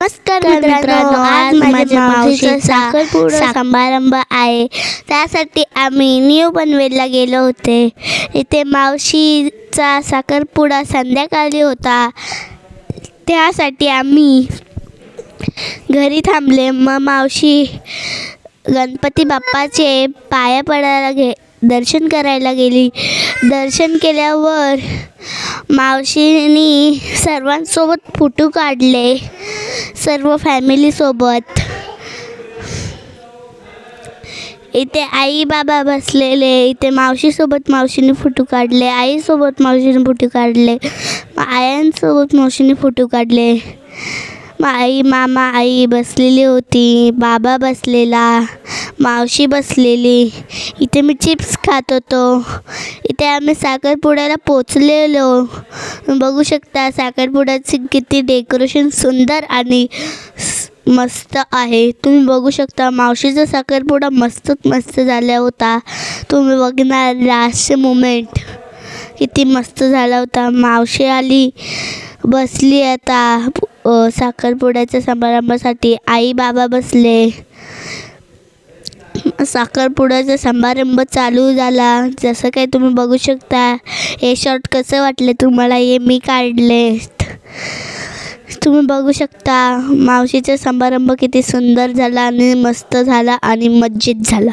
नमस्कार मित्रांनो, आज माझ्या मावशीचा साखरपुडा समारंभ आहे. त्यासाठी आम्ही न्यू पनवेलला गेलो होते. इथे मावशीचा साखरपुडा संध्याकाळी होता. त्यासाठी आम्ही घरी थांबले. मग मावशी गणपती बाप्पाचे पाया पडायला दर्शन करायला गेली. दर्शन केल्यावर मावशीने सर्वांसोबत फोटो काढले, सर्व फॅमिलीसोबत. इथे आई बाबा बसलेले. इथे मावशीसोबत मावशीने फोटो काढले, आईसोबत मावशीने फोटो काढले, आयांसोबत मावशीने फोटो काढले. मामा आई बसलेली होती, बाबा बसलेला, मावशी बसलेली. इथे मी चिप्स खात होतो. इथे आम्ही साखरपुड्याला पोचलेलो. बघू शकता साखरपुड्याचे किती डेकोरेशन सुंदर आणि मस्त आहे. तुम्ही बघू शकता मावशीचा साखरपुडा मस्त झाला होता. तुम्ही बघणार लास्ट मोमेंट किती मस्त झाला होता. मावशी आली, बसली आता साखरपुड्याच्या समारंभासाठी. आई बाबा बसले. साखरपुड्याचा समारंभ चालू झाला. जसं काही तुम्ही बघू शकता. हे शॉट कसं वाटले तुम्हाला, हे मी काढले. तुम्ही बघू शकता मावशीचा समारंभ किती सुंदर झाला आणि मस्त झाला आणि मज्जित झाला.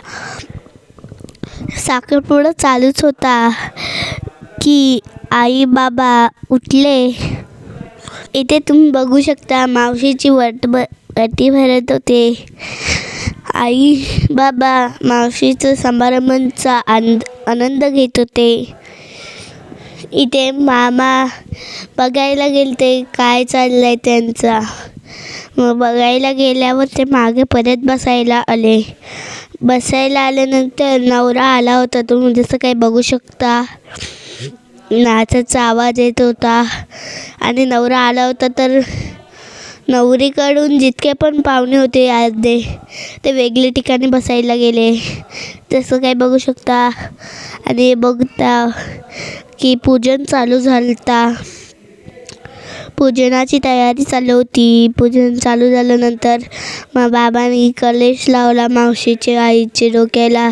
साखरपुडा चालूच होता की आई बाबा उठले. इथे तुम्ही बघू शकता मावशीची वटी भरत होते. आई बाबा मावशीचा समारंभाचा आनंद घेत होते. इथे मामा बघायला गेलते काय चाललंय त्यांचा. मग बघायला गेल्यावर ते मागे परत बसायला आल्यानंतर नवरा आला होता. तुम्ही जसं काही बघू शकता नाचाचा आवाज येत होता. आणि नवरा आला होता तर नवरीकडून जितके पण पाहुणे होते अर्धे ते वेगळे ठिकाणी बसायला गेले. तसं काही बघू शकता. आणि बघता की पूजन चालू झालं. पूजनाची तयारी चालू होती. पूजन चालू झाल्यानंतर मग बाबांनी कलश लावला मावशीच्या आईच्या डोक्याला.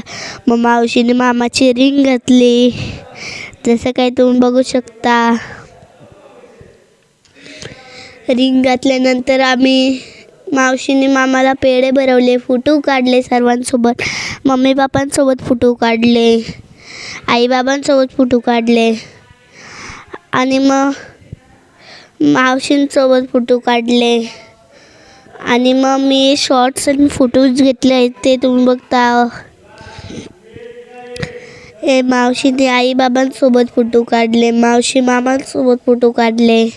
मग मावशीने मामाची रिंग घातली. जसं काही तुम्ही बघू शकता. रिंग घातल्यानंतर मावशीने मामाला पेढे भरवले, फोटो काढले सर्वांसोबत. मम्मी पप्पांसोबत फोटो काढले, आई बाबांसोबत फोटो काढले आणि मग मावशींसोबत फोटो काढले. आणि मग मी शॉर्ट्स आणि फोटोज घेतले. ते तुम्ही बघता. हे मावशीने आई बाबांसोबत फोटो काढले, मावशी मामांसोबत फोटो काढले.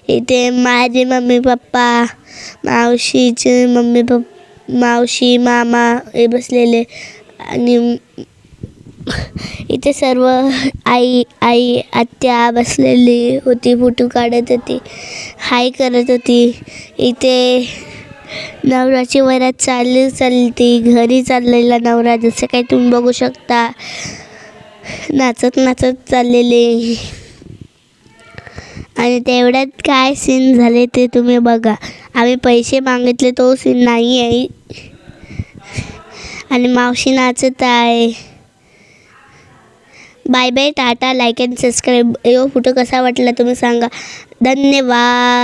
इथे माझे मम्मी पप्पा, मावशीचे मम्मी पप्पा, मावशी मामा हे बसलेले. आणि इथे सर्व आई आत्या बसलेली होती, फोटो काढत होती, हाय करत होती. इथे नवऱ्याची वरात चालती. घरी चाललेला नवरा जसं काही तुम्ही बघू शकता नाचत चाललेले. आणि तेवढ्यात काय सीन झाले ते तुम्ही बघा. आम्ही पैसे मागितले तो सीन नाही आहे. आणि मावशी नाचत आहे. Bye bye, tata, like and subscribe. Photo कसा वाटला तुम्ही सांगा. धन्यवाद.